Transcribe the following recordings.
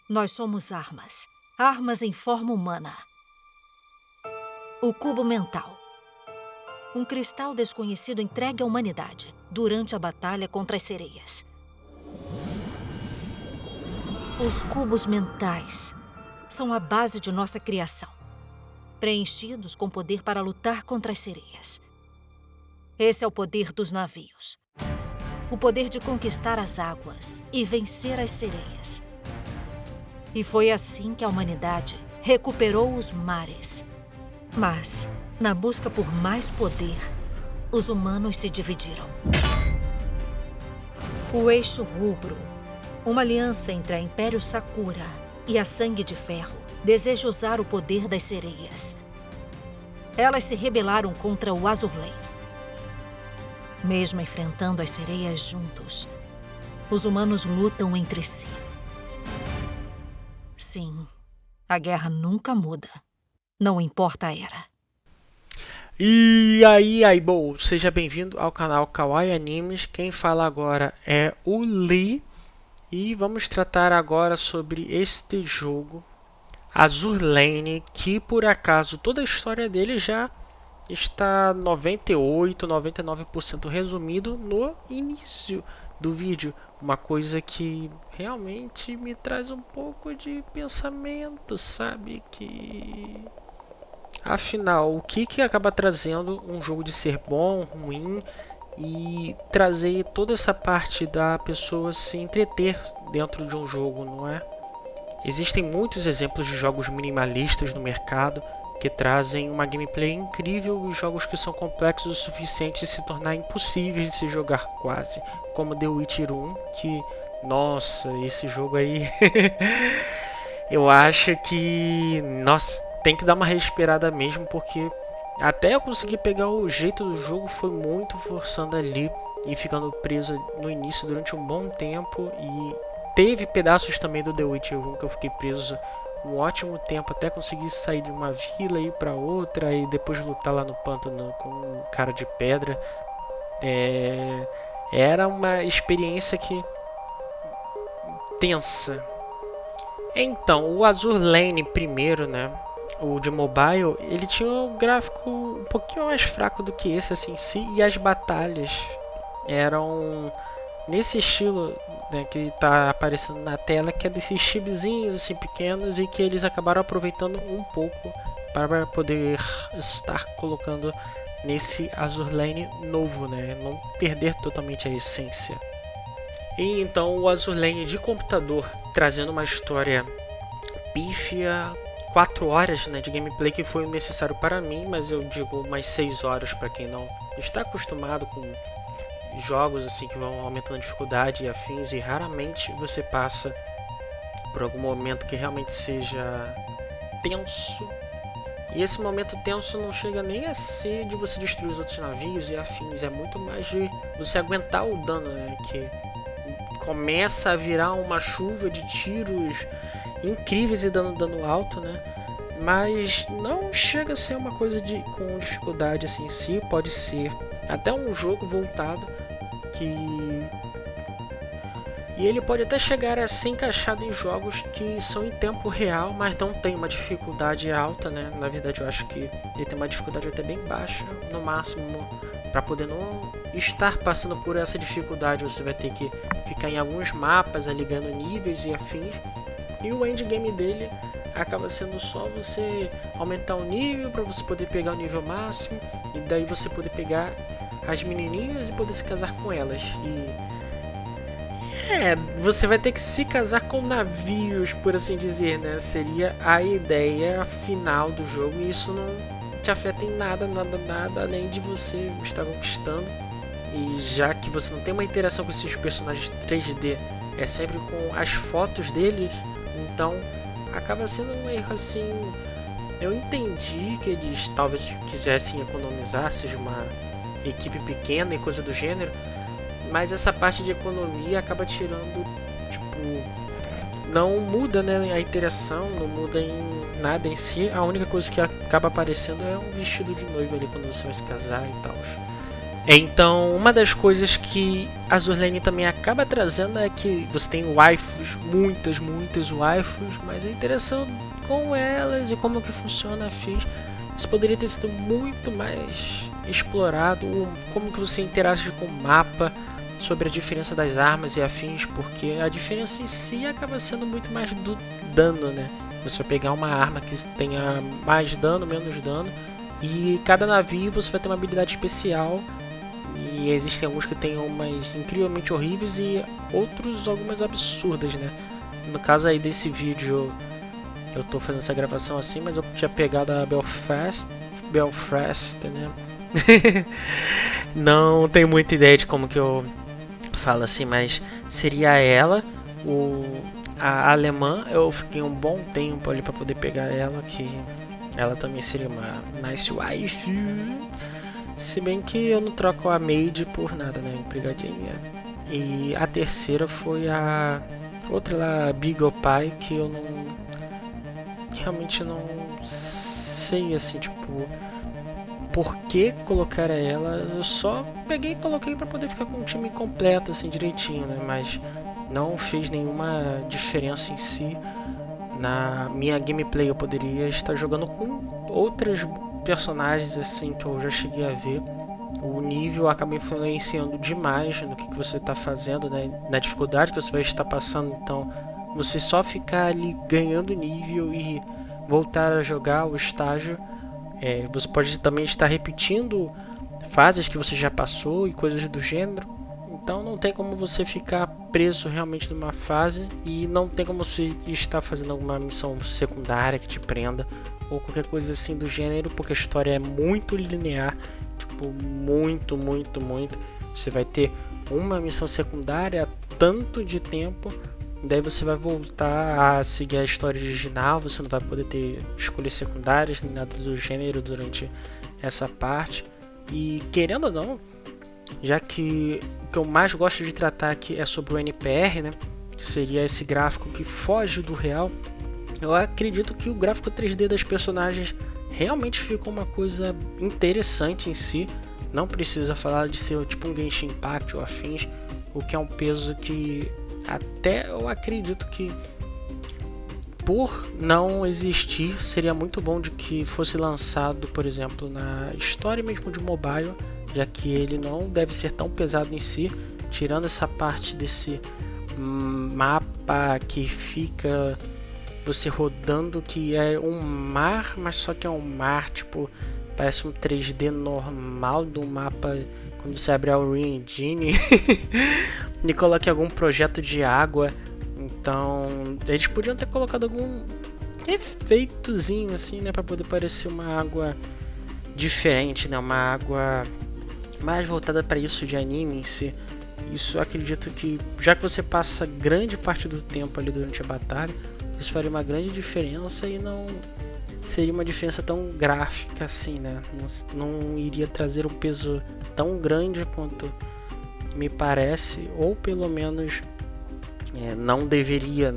Nós somos armas. Armas em forma humana. O cubo mental. Um cristal desconhecido entregue à humanidade durante a batalha contra as sereias. Os cubos mentais são a base de nossa criação, preenchidos com poder para lutar contra as sereias. Esse é o poder dos navios. O poder de conquistar as águas e vencer as sereias. E foi assim que a humanidade recuperou os mares. Mas, na busca por mais poder, os humanos se dividiram. O Eixo Rubro, uma aliança entre a Império Sakura e a Sangue de Ferro, deseja usar o poder das sereias. Elas se rebelaram contra o Azur Lane. Mesmo enfrentando as sereias juntos, os humanos lutam entre si. Sim, a guerra nunca muda. Não importa a era. E aí, seja bem-vindo ao canal Kawaii Animes. Quem fala agora é o Lee. E vamos tratar agora sobre este jogo, Azur Lane, que por acaso toda a história dele já está 98, 99% resumido no início do vídeo. Uma coisa que realmente me traz um pouco de pensamento, sabe? Que afinal, o que acaba trazendo um jogo de ser bom, ruim e trazer toda essa parte da pessoa se entreter dentro de um jogo, não é? Existem muitos exemplos de jogos minimalistas no mercado que trazem uma gameplay incrível e jogos que são complexos o suficiente de se tornar impossíveis de se jogar quase, como The Witcher 1, que, nossa, esse jogo aí eu acho que, nossa, tem que dar uma respirada mesmo, porque até eu conseguir pegar o jeito do jogo foi muito forçando ali e ficando preso no início durante um bom tempo. E teve pedaços também do The Witcher 1 que eu fiquei preso um ótimo tempo até conseguir sair de uma vila e ir para outra e depois lutar lá no pântano com um cara de pedra. Era uma experiência que tensa. Então, o Azur Lane primeiro, né? O de mobile, ele tinha um gráfico um pouquinho mais fraco do que esse assim em si, e as batalhas eram nesse estilo, né, que está aparecendo na tela, que é desses chibizinhos assim pequenos e que eles acabaram aproveitando um pouco para poder estar colocando nesse Azur Lane novo, né, não perder totalmente a essência. E então o Azur Lane de computador trazendo uma história pífia, 4 horas, né, de gameplay que foi necessário para mim, mas eu digo mais 6 horas para quem não está acostumado com jogos assim que vão aumentando a dificuldade e afins, e raramente você passa por algum momento que realmente seja tenso. E esse momento tenso não chega nem a ser de você destruir os outros navios e afins, é muito mais de você aguentar o dano, né, que começa a virar uma chuva de tiros incríveis e dando dano alto, né? Mas não chega a ser uma coisa com dificuldade assim em si. Pode ser até um jogo voltado e ele pode até chegar a ser encaixado em jogos que são em tempo real, mas não tem uma dificuldade alta, né? Na verdade, eu acho que ele tem uma dificuldade até bem baixa, no máximo, para poder não estar passando por essa dificuldade. Você vai ter que ficar em alguns mapas ali ganhando níveis e afins. E o endgame dele acaba sendo só você aumentar o nível para você poder pegar o nível máximo, e daí você poder pegar as menininhas e poder se casar com elas. E você vai ter que se casar com navios, por assim dizer, né? Seria a ideia final do jogo, e isso não te afeta em nada, além de você estar conquistando. E já que você não tem uma interação com esses personagens 3D, é sempre com as fotos deles, então acaba sendo um erro assim. Eu entendi que eles talvez quisessem economizar, seja uma equipe pequena e coisa do gênero, mas essa parte de economia acaba tirando, tipo, não muda, né, a interação, não muda em nada em si. A única coisa que acaba aparecendo é um vestido de noiva ali quando você vai se casar e tal. Então, uma das coisas que a Azur Lane também acaba trazendo é que você tem waifus, muitas waifus, mas a interação com elas e como que funciona a ficha, isso poderia ter sido muito mais explorado, como que você interage com o mapa, sobre a diferença das armas e afins, porque a diferença em si acaba sendo muito mais do dano, né? Você vai pegar uma arma que tenha mais dano, menos dano, e cada navio você vai ter uma habilidade especial. E existem alguns que têm umas incrivelmente horríveis e outros algumas absurdas, né? No caso aí desse vídeo, eu tô fazendo essa gravação assim, mas eu tinha pegado a Belfast, né? Não tenho muita ideia de como que eu falo assim, mas seria ela, a alemã. Eu fiquei um bom tempo ali pra poder pegar ela, que ela também seria uma nice wife. Se bem que eu não troco a maid por nada, né? Empregadinha. E a terceira foi a outra lá, Beagle Pie, que eu não. Realmente não sei, assim, tipo. Por que colocar ela? Eu só peguei e coloquei pra poder ficar com o time completo, assim, direitinho, né? Mas não fez nenhuma diferença em si. Na minha gameplay eu poderia estar jogando com outras personagens assim que eu já cheguei a ver. O nível acaba influenciando demais no que você está fazendo, né? Na dificuldade que você vai estar passando. Então você só ficar ali ganhando nível e voltar a jogar o estágio, você pode também estar repetindo fases que você já passou e coisas do gênero. Então não tem como você ficar preso realmente numa fase, e não tem como você estar fazendo alguma missão secundária que te prenda ou qualquer coisa assim do gênero, porque a história é muito linear, tipo, muito. Você vai ter uma missão secundária tanto de tempo, daí você vai voltar a seguir a história original, você não vai poder ter escolhas secundárias nem nada do gênero durante essa parte. E querendo ou não, já que o que eu mais gosto de tratar aqui é sobre o NPR, né, que seria esse gráfico que foge do real, eu acredito que o gráfico 3D das personagens realmente ficou uma coisa interessante em si. Não precisa falar de ser tipo um Genshin Impact ou afins, o que é um peso que até eu acredito que, por não existir, seria muito bom de que fosse lançado, por exemplo, na história mesmo de mobile, já que ele não deve ser tão pesado em si, tirando essa parte desse mapa que fica você rodando, que é um mar, mas só que é um mar, tipo, parece um 3D normal do mapa quando você abre a Unreal Engine e coloque algum projeto de água. Então eles podiam ter colocado algum efeitozinho assim, né, para poder parecer uma água diferente, né, uma água mais voltada para isso de anime em si. Isso eu acredito que, já que você passa grande parte do tempo ali durante a batalha, isso faria uma grande diferença e não seria uma diferença tão gráfica assim, né? Não iria trazer um peso tão grande quanto me parece, ou pelo menos não deveria,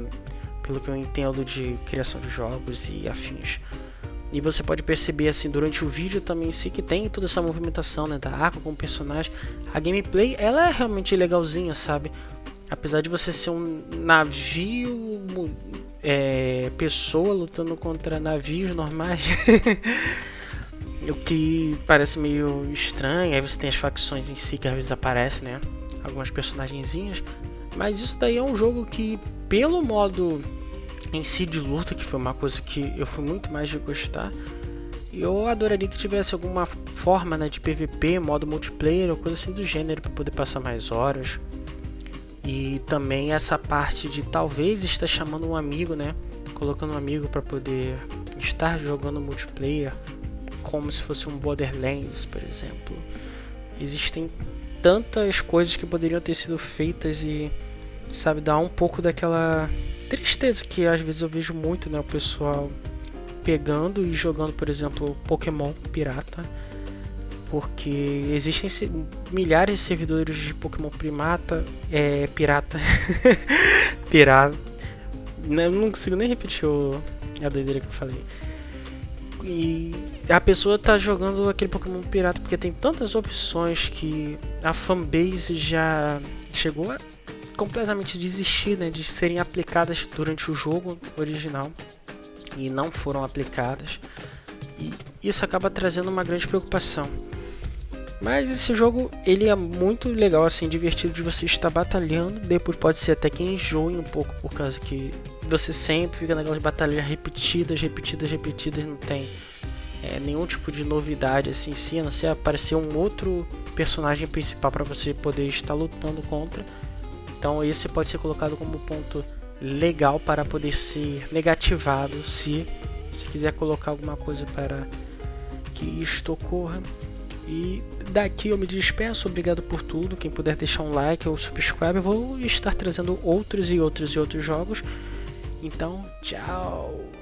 pelo que eu entendo de criação de jogos e afins. E você pode perceber assim durante o vídeo também em si que tem toda essa movimentação, né, da Aqua com o personagem. A gameplay ela é realmente legalzinha, sabe? Apesar de você ser um navio pessoa lutando contra navios normais, o que parece meio estranho. Aí você tem as facções em si que às vezes aparecem, né, algumas personagenzinhas. Mas isso daí é um jogo que, pelo modo em si de luta, que foi uma coisa que eu fui muito mais de gostar, eu adoraria que tivesse alguma forma, né, de PVP, modo multiplayer ou coisa assim do gênero, para poder passar mais horas. E também essa parte de talvez estar chamando um amigo, né, colocando um amigo para poder estar jogando multiplayer, como se fosse um Borderlands, por exemplo. Existem tantas coisas que poderiam ter sido feitas e, sabe, dar um pouco daquela tristeza que às vezes eu vejo muito, né, o pessoal pegando e jogando, por exemplo, Pokémon pirata, porque existem milhares de servidores de Pokémon pirata, pirata, não consigo nem repetir a doideira que eu falei. E a pessoa tá jogando aquele Pokémon pirata porque tem tantas opções que a fanbase já chegou a completamente desistir, né, de serem aplicadas durante o jogo original e não foram aplicadas. E isso acaba trazendo uma grande preocupação. Mas esse jogo, ele é muito legal, assim, divertido de você estar batalhando. Depois pode ser até que enjoe um pouco, por causa que você sempre fica naquelas batalhas repetidas, não tem nenhum tipo de novidade assim em si, a não ser aparecer um outro personagem principal para você poder estar lutando contra. Então esse pode ser colocado como ponto legal para poder ser negativado se você quiser colocar alguma coisa para que isto ocorra. E daqui eu me despeço, obrigado por tudo. Quem puder deixar um like ou subscribe, eu vou estar trazendo outros jogos. Então, tchau!